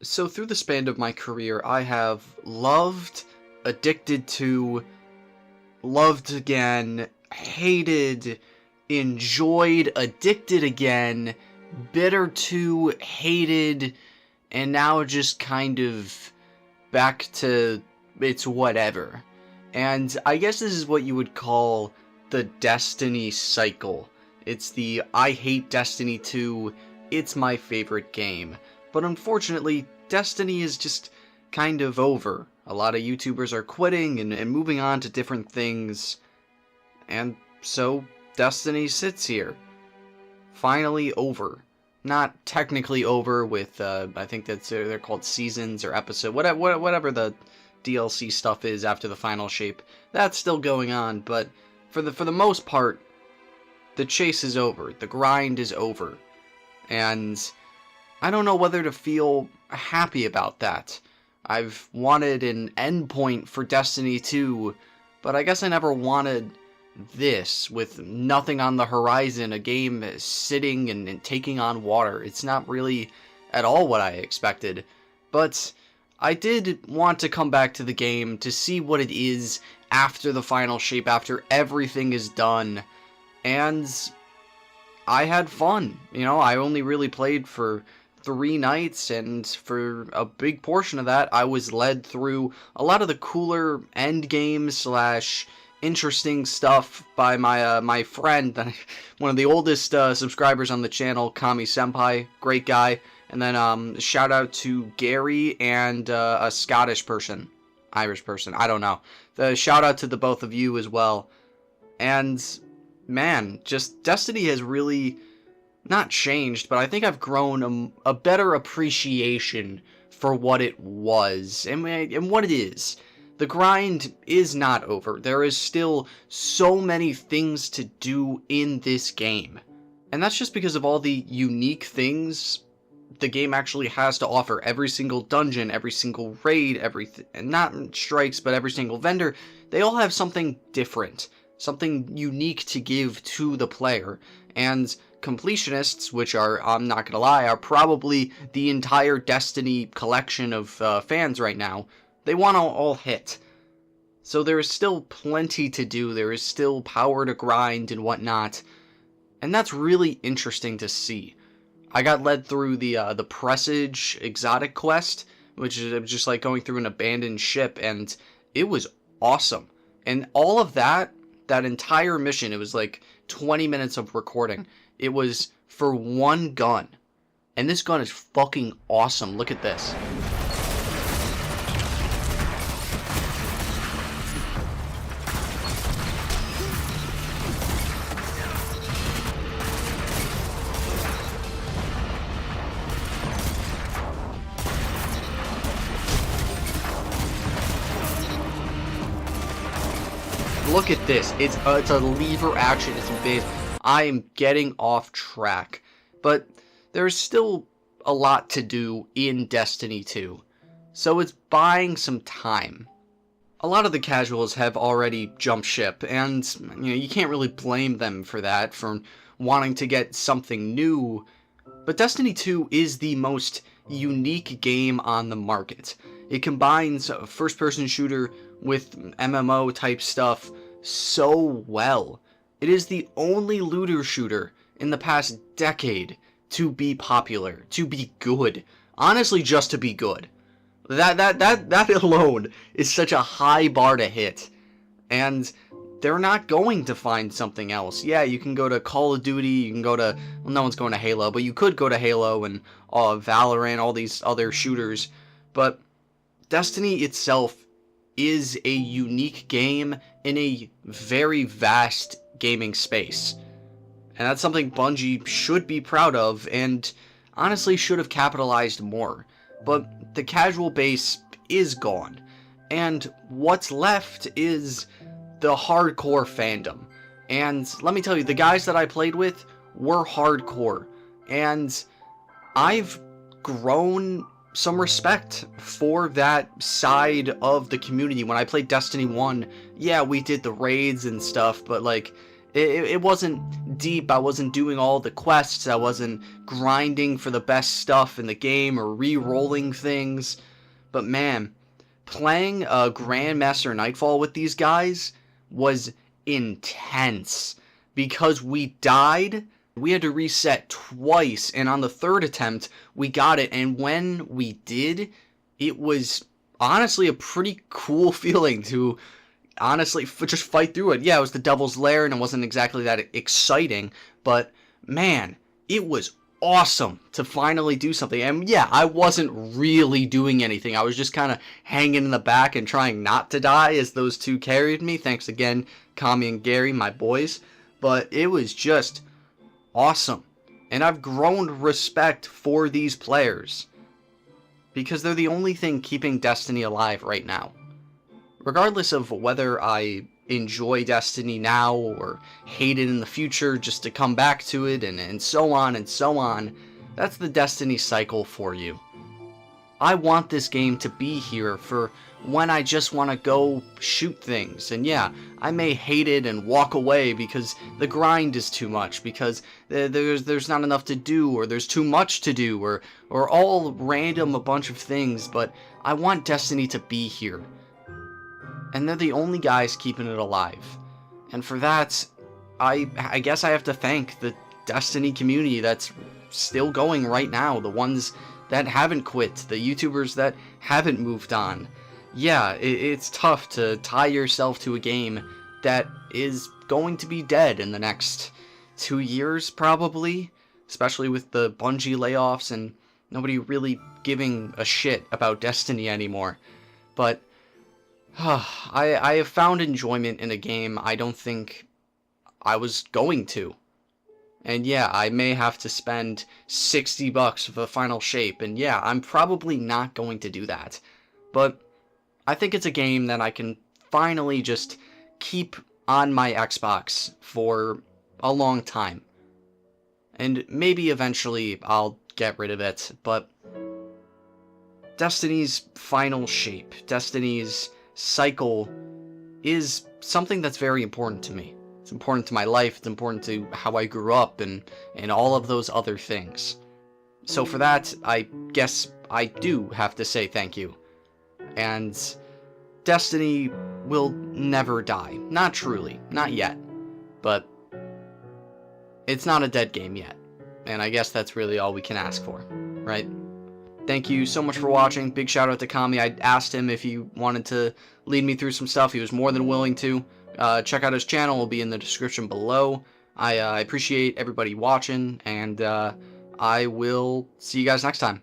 So through the span of my career, I have loved, addicted to, loved again, hated, enjoyed, addicted again, bitter to, hated, and now just kind of back to it's whatever. And I guess this is what you would call the Destiny cycle. It's the I hate Destiny 2, it's my favorite game. But unfortunately, Destiny is just kind of over. A lot of YouTubers are quitting and moving on to different things. And so, Destiny sits here. Finally over. Not technically over with, I think they're called seasons or episode, whatever the DLC stuff is after the final shape. That's still going on, but for the most part, the chase is over. The grind is over. And I don't know whether to feel happy about that. I've wanted an endpoint for Destiny 2, but I guess I never wanted this, with nothing on the horizon, a game sitting and taking on water. It's not really at all what I expected, but I did want to come back to the game to see what it is after the final shape, after everything is done, and I had fun. I only really played for 3 nights, and for a big portion of that, I was led through a lot of the cooler end game / interesting stuff by my friend, one of the oldest subscribers on the channel, Kami Senpai, great guy. And then shout out to Gary and a Scottish person, Irish person, I don't know. The shout out to the both of you as well. And man, just Destiny has really not changed, but I think I've grown a better appreciation for what it was and what it is. The grind is not over. There is still so many things to do in this game. And that's just because of all the unique things the game actually has to offer. Every single dungeon, every single raid, not strikes, but every single vendor, they all have something different, something unique to give to the player. And completionists, which are, I'm not gonna lie, are probably the entire Destiny collection of fans right now, they want to all hit. So there is still plenty to do, there is still power to grind and whatnot, and that's really interesting to see. I got led through the Presage exotic quest, which is just like going through an abandoned ship, and it was awesome. And all of that entire mission, it was like 20 minutes of recording. It was for one gun. And this gun is fucking awesome. Look at this. Look at this. It's a lever action. It's big. I am getting off track. But there's still a lot to do in Destiny 2. So it's buying some time. A lot of the casuals have already jumped ship, and you can't really blame them for that, for wanting to get something new. But Destiny 2 is the most unique game on the market. It combines a first-person shooter with MMO type stuff so well. It is the only looter shooter in the past decade to be popular, to be good. Honestly, just to be good. That alone is such a high bar to hit. And they're not going to find something else. Yeah, you can go to Call of Duty, you can go to, well, no one's going to Halo, but you could go to Halo and Valorant, all these other shooters. But Destiny itself is a unique game in a very vast gaming space. And that's something Bungie should be proud of, and honestly should have capitalized more. But the casual base is gone, and what's left is the hardcore fandom. And let me tell you, the guys that I played with were hardcore, and I've grown some respect for that side of the community. When I played Destiny 1, yeah, we did the raids and stuff, but like, It wasn't deep, I wasn't doing all the quests, I wasn't grinding for the best stuff in the game or re-rolling things. But man, playing Grand Master Nightfall with these guys was intense. Because we died, we had to reset twice, and on the third attempt, we got it. And when we did, it was honestly a pretty cool feeling to honestly just fight through it. Yeah, it was the Devil's Lair, and it wasn't exactly that exciting, but man, it was awesome to finally do something. And yeah, I wasn't really doing anything. I was just kind of hanging in the back and trying not to die as those two carried me. Thanks again, Kami and Gary, my boys. But it was just awesome. And I've grown respect for these players because they're the only thing keeping Destiny alive right now. Regardless of whether I enjoy Destiny now or hate it in the future just to come back to it and so on and so on, that's the Destiny cycle for you. I want this game to be here for when I just want to go shoot things. And yeah, I may hate it and walk away because the grind is too much, because there's not enough to do, or there's too much to do, or all random a bunch of things, but I want Destiny to be here. And they're the only guys keeping it alive. And for that, I guess I have to thank the Destiny community that's still going right now, the ones that haven't quit, the YouTubers that haven't moved on. Yeah, it's tough to tie yourself to a game that is going to be dead in the next 2 years, probably. Especially with the Bungie layoffs and nobody really giving a shit about Destiny anymore. But I have found enjoyment in a game I don't think I was going to. And yeah, I may have to spend $60 for the final shape, and yeah, I'm probably not going to do that. But I think it's a game that I can finally just keep on my Xbox for a long time. And maybe eventually I'll get rid of it, but Destiny's final shape, Destiny's cycle, is something that's very important to me. It's important to my life, it's important to how I grew up, and all of those other things. So for that, I guess I do have to say thank you. And Destiny will never die. Not truly. Not yet. But it's not a dead game yet. And I guess that's really all we can ask for, right? Thank you so much for watching. Big shout out to Kami. I asked him if he wanted to lead me through some stuff. He was more than willing to. Check out his channel. It will be in the description below. I appreciate everybody watching, and I will see you guys next time.